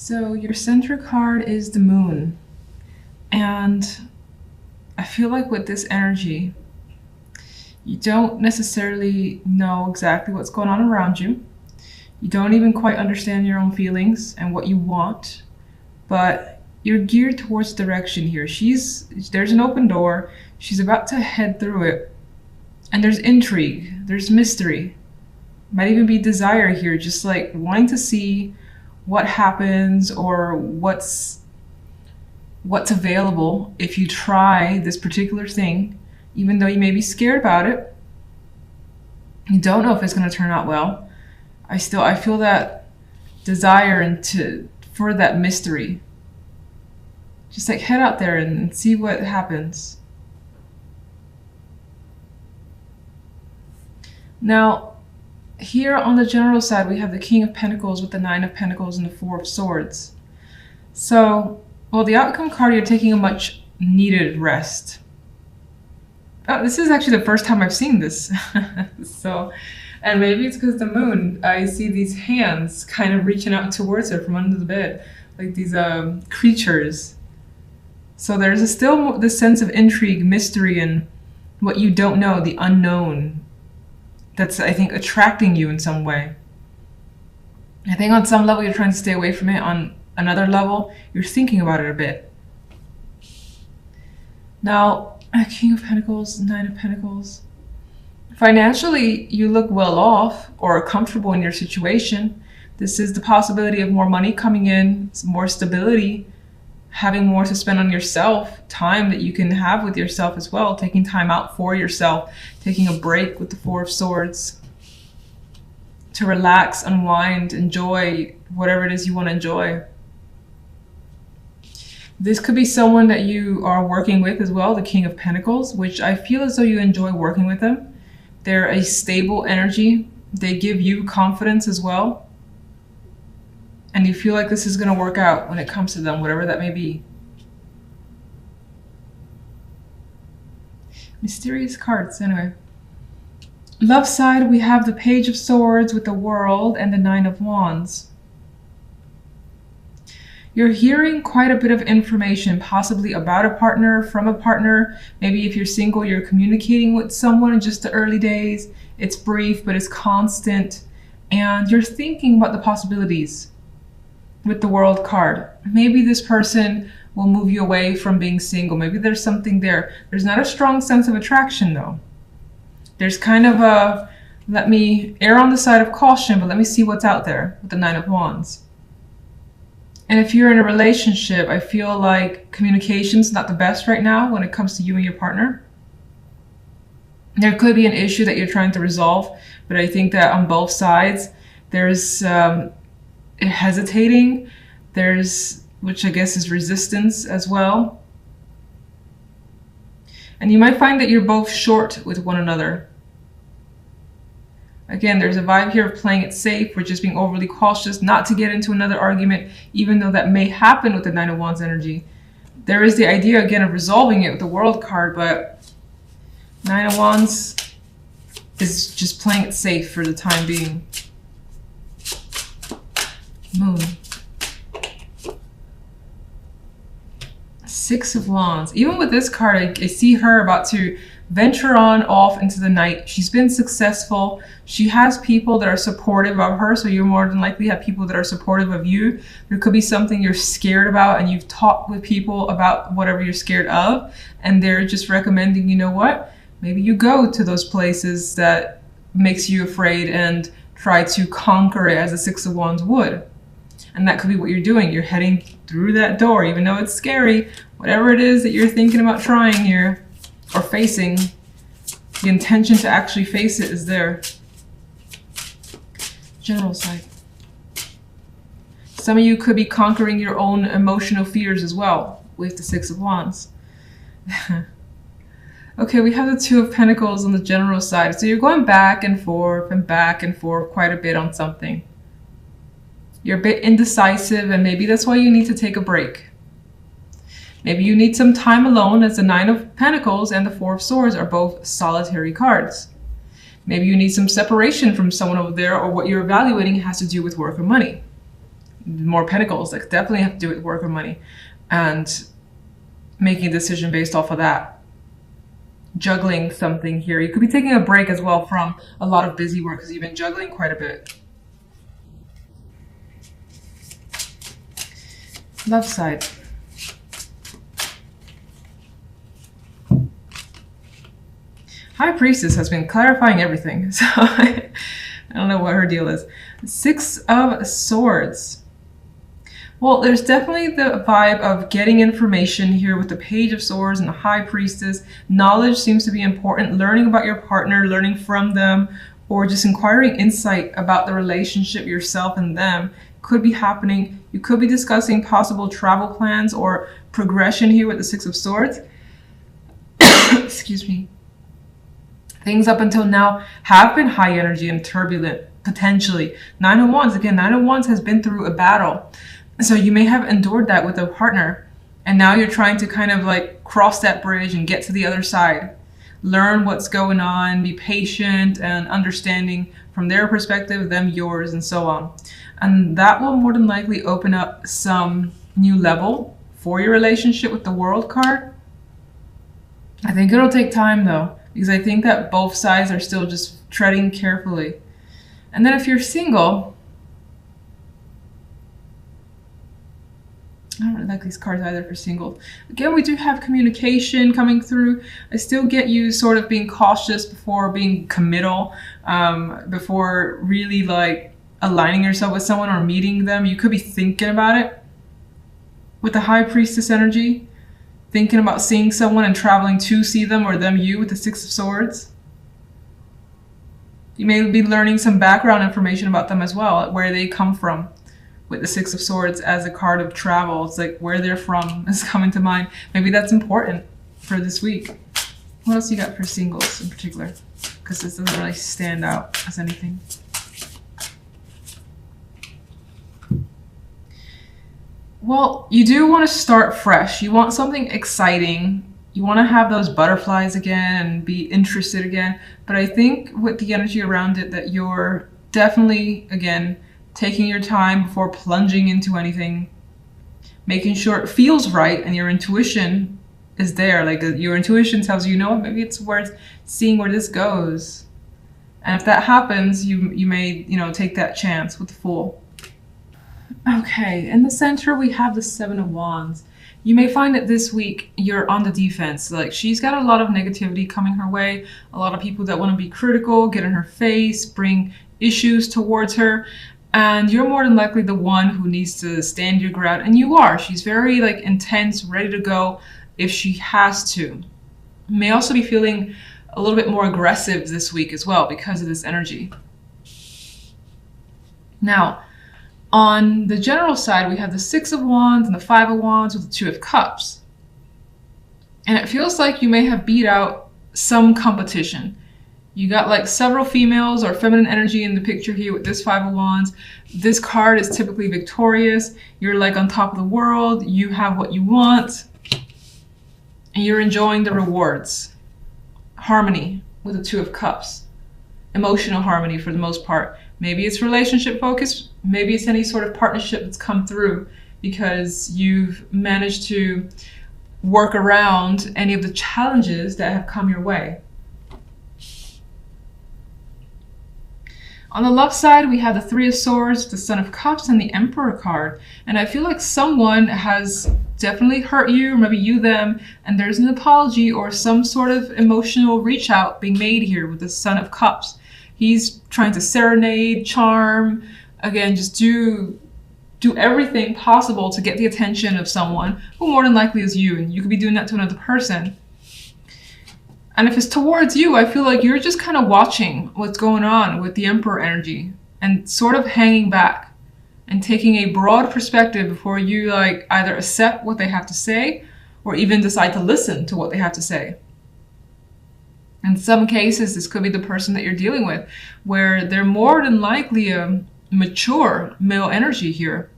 So your center card is the moon. And I feel like with this energy, you don't necessarily know exactly what's going on around you. You don't even quite understand your own feelings and what you want, but you're geared towards direction here. There's an open door. She's about to head through it. And there's intrigue, there's mystery. Might even be desire here, just like wanting to see what happens or what's available if you try this particular thing, even though you may be scared about it. You don't know if it's going to turn out well. I feel that desire for that mystery. Just like head out there and see what happens. Now, here on the general side, we have the King of Pentacles with the Nine of Pentacles and the Four of Swords. So, well, the outcome card, you're taking a much needed rest. Oh, this is actually the first time I've seen this. And maybe it's because the moon, I see these hands kind of reaching out towards her from under the bed, like these creatures. So there's still this sense of intrigue, mystery, and what you don't know, the unknown, that's, I think, attracting you in some way. I think on some level you're trying to stay away from it. On another level, you're thinking about it a bit. Now, King of Pentacles, Nine of Pentacles. Financially, you look well off or comfortable in your situation. This is the possibility of more money coming in, more stability, having more to spend on yourself, time that you can have with yourself as well, taking time out for yourself, taking a break with the Four of Swords to relax, unwind, enjoy whatever it is you want to enjoy. This could be someone that you are working with as well, the King of Pentacles, which I feel as though you enjoy working with them. They're a stable energy. They give you confidence as well. And you feel like this is going to work out when it comes to them, whatever that may be. Mysterious cards, anyway. Love side, we have the Page of Swords with the World and the Nine of Wands. You're hearing quite a bit of information, possibly about a partner, from a partner. Maybe if you're single, you're communicating with someone in just the early days. It's brief, but it's constant. And you're thinking about the possibilities with the World card. Maybe this person will move you away from being single. Maybe there's something there. There's not a strong sense of attraction, though. There's kind of a, let me err on the side of caution, but let me see what's out there with the Nine of Wands. And if you're in a relationship, I feel like communication's not the best right now when it comes to you and your partner. There could be an issue that you're trying to resolve, but I think that on both sides, there's hesitating, which I guess is resistance as well. And you might find that you're both short with one another. Again, there's a vibe here of playing it safe, or just being overly cautious, not to get into another argument, even though that may happen with the Nine of Wands energy. There is the idea, again, of resolving it with the World card, but Nine of Wands is just playing it safe for the time being. Moon. Six of Wands. Even with this card, I see her about to venture on off into the night. She's been successful. She has people that are supportive of her, so you more than likely have people that are supportive of you. There could be something you're scared about, and you've talked with people about whatever you're scared of, and they're just recommending, you know what, maybe you go to those places that makes you afraid and try to conquer it as a Six of Wands would. And that could be what you're doing. You're heading through that door, even though it's scary. Whatever it is that you're thinking about trying here, or facing, the intention to actually face it is there. General side. Some of you could be conquering your own emotional fears as well with the Six of Wands. Okay, we have the Two of Pentacles on the general side. So you're going back and forth quite a bit on something. You're a bit indecisive, and maybe that's why you need to take a break. Maybe you need some time alone, as the Nine of Pentacles and the Four of Swords are both solitary cards. Maybe you need some separation from someone over there, or what you're evaluating has to do with work or money. more pentacles, like definitely have to do with work or money, and making a decision based off of that. Juggling something here. You could be taking a break as well from a lot of busy work because you've been juggling quite a bit. Left side. High Priestess has been clarifying everything, so I don't know what her deal is. Six of Swords. Well, there's definitely the vibe of getting information here with the Page of Swords and the High Priestess. Knowledge seems to be important. Learning about your partner, learning from them, or just inquiring insight about the relationship, yourself and them, could be happening. You could be discussing possible travel plans or progression here with the Six of Swords. Excuse me. Things up until now have been high energy and turbulent, potentially. Nine of Wands, again, Nine of Wands has been through a battle. So you may have endured that with a partner, and now you're trying to kind of like cross that bridge and get to the other side. Learn what's going on, be patient and understanding from their perspective, them yours, and so on. And that will more than likely open up some new level for your relationship with the World card. I think it'll take time though, because I think that both sides are still just treading carefully. And then if you're single, I don't really like these cards either for singles. Again, we do have communication coming through. I still get you sort of being cautious before being committal, before really like aligning yourself with someone or meeting them. You could be thinking about it with the High Priestess energy, thinking about seeing someone and traveling to see them, or them you with the Six of Swords. You may be learning some background information about them as well, where they come from. With the Six of Swords as a card of travel, it's like where they're from is coming to mind. Maybe that's important for this week. What else you got for singles in particular? Because this doesn't really stand out as anything. Well, you do want to start fresh. You want something exciting. You want to have those butterflies again and be interested again. But I think with the energy around it that you're definitely, again, taking your time before plunging into anything, making sure it feels right and your intuition is there. Like your intuition tells you, you know what, maybe it's worth seeing where this goes. And if that happens, you may, take that chance with the Fool. Okay, in the center we have the Seven of Wands. You may find that this week you're on the defense. Like she's got a lot of negativity coming her way, a lot of people that want to be critical, get in her face, bring issues towards her. And you're more than likely the one who needs to stand your ground. And you are. She's very like intense, ready to go if she has to. May also be feeling a little bit more aggressive this week as well because of this energy. Now, on the general side, we have the Six of Wands and the Five of Wands with the Two of Cups. And it feels like you may have beat out some competition. You got like several females or feminine energy in the picture here with this Five of Wands. This card is typically victorious. You're like on top of the world. You have what you want. And you're enjoying the rewards. Harmony with the Two of Cups. Emotional harmony for the most part. Maybe it's relationship focused. Maybe it's any sort of partnership that's come through because you've managed to work around any of the challenges that have come your way. On the left side, we have the Three of Swords, the Son of Cups, and the Emperor card. And I feel like someone has definitely hurt you, or maybe you them, and there's an apology or some sort of emotional reach out being made here with the Son of Cups. He's trying to serenade, charm, again, just do everything possible to get the attention of someone who more than likely is you, and you could be doing that to another person. And if it's towards you, I feel like you're just kind of watching what's going on with the Emperor energy and sort of hanging back and taking a broad perspective before you like either accept what they have to say or even decide to listen to what they have to say. In some cases, this could be the person that you're dealing with, where they're more than likely a mature male energy here.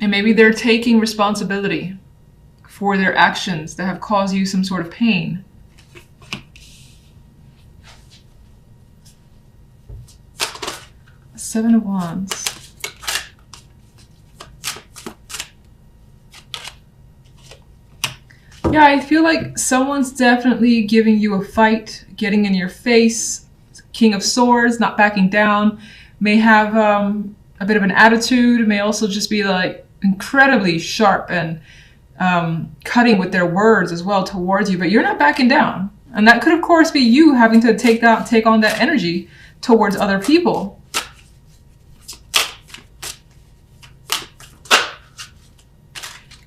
And maybe they're taking responsibility for their actions that have caused you some sort of pain. Seven of Wands. Yeah, I feel like someone's definitely giving you a fight, getting in your face. King of Swords, not backing down, may have a bit of an attitude, may also just be like incredibly sharp and cutting with their words as well towards you, but you're not backing down. And that could, of course, be you having to take on that energy towards other people.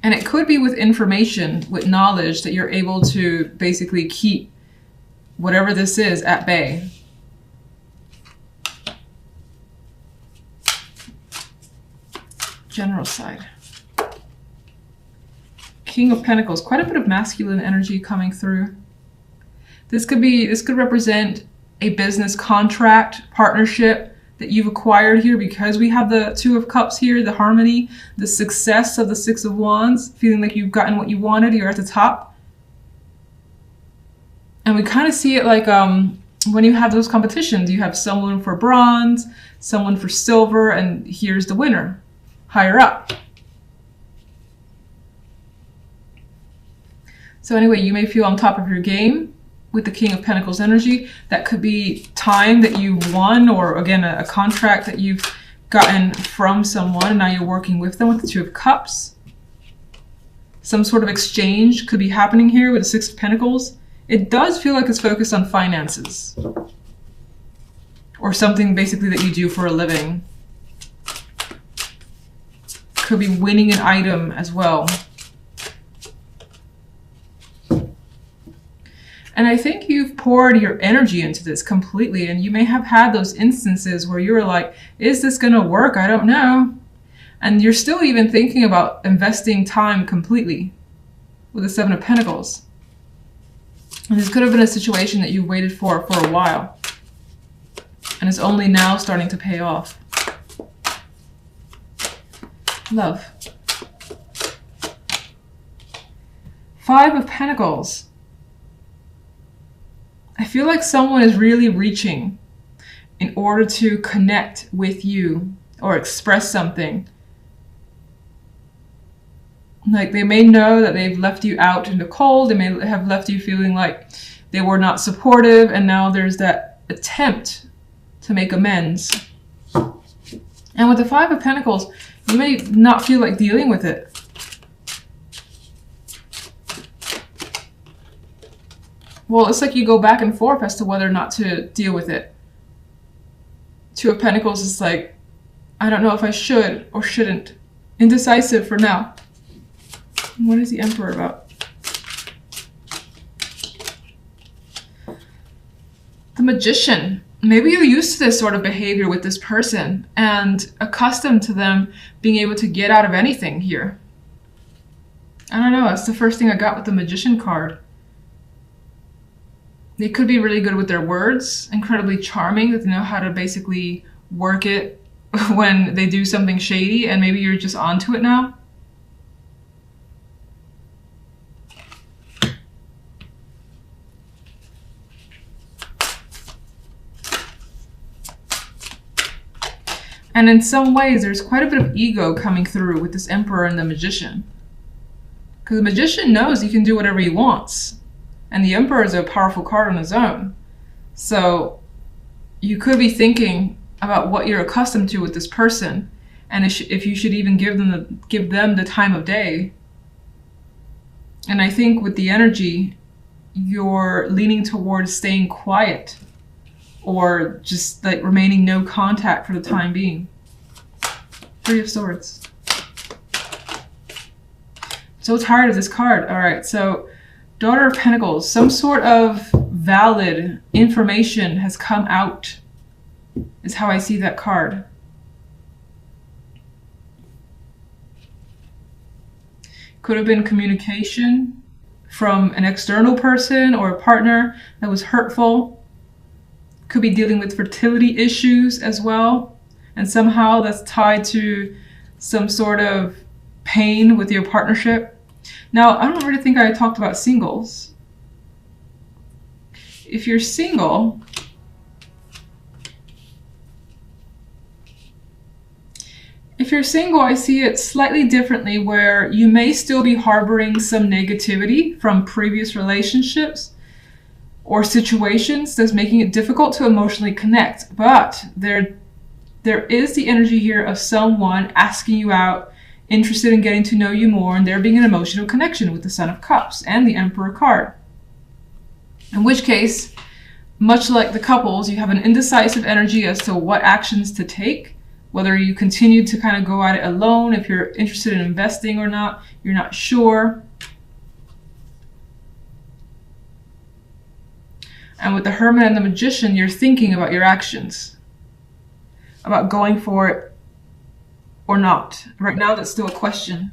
And it could be with information, with knowledge that you're able to basically keep whatever this is at bay. General side. King of Pentacles, quite a bit of masculine energy coming through. This could represent a business contract, partnership that you've acquired here, because we have the Two of Cups here, the harmony, the success of the Six of Wands, feeling like you've gotten what you wanted, you're at the top. And we kind of see it like when you have those competitions, you have someone for bronze, someone for silver, and here's the winner, higher up. So anyway, you may feel on top of your game with the King of Pentacles energy. That could be time that you won, or again, a contract that you've gotten from someone and now you're working with them with the Two of Cups. Some sort of exchange could be happening here with the Six of Pentacles. It does feel like it's focused on finances or something basically that you do for a living. Could be winning an item as well. And I think you've poured your energy into this completely, and you may have had those instances where you were like, is this going to work? I don't know. And you're still even thinking about investing time completely with the Seven of Pentacles. And this could have been a situation that you waited for a while, and it's only now starting to pay off. Love. Five of Pentacles. I feel like someone is really reaching in order to connect with you or express something. Like they may know that they've left you out in the cold. They may have left you feeling like they were not supportive, and now there's that attempt to make amends. And with the Five of Pentacles, you may not feel like dealing with it. Well, it's like you go back and forth as to whether or not to deal with it. Two of Pentacles is like, I don't know if I should or shouldn't. Indecisive for now. What is the Emperor about? The Magician. Maybe you're used to this sort of behavior with this person and accustomed to them being able to get out of anything here. I don't know, that's the first thing I got with the Magician card. They could be really good with their words, incredibly charming, that they know how to basically work it when they do something shady, and maybe you're just onto it now. And in some ways, there's quite a bit of ego coming through with this Emperor and the Magician. Because the Magician knows he can do whatever he wants. And the Emperor is a powerful card on his own. So you could be thinking about what you're accustomed to with this person, and if you should even give them the time of day. And I think with the energy, you're leaning towards staying quiet, or just like remaining no contact for the time being. Three of Swords. So tired of this card. All right, so Daughter of Pentacles, some sort of valid information has come out, is how I see that card. Could have been communication from an external person or a partner that was hurtful. Could be dealing with fertility issues as well. And somehow that's tied to some sort of pain with your partnership. Now, I don't really think I talked about singles. If you're single, If you're single, I see it slightly differently, where you may still be harboring some negativity from previous relationships or situations that's making it difficult to emotionally connect. But there is the energy here of someone asking you out, interested in getting to know you more, and there being an emotional connection with the Son of Cups and the Emperor card. In which case, much like the couples, you have an indecisive energy as to what actions to take, whether you continue to kind of go at it alone, if you're interested in investing or not, you're not sure. And with the Hermit and the Magician, you're thinking about your actions, about going for it or not. Right now, that's still a question.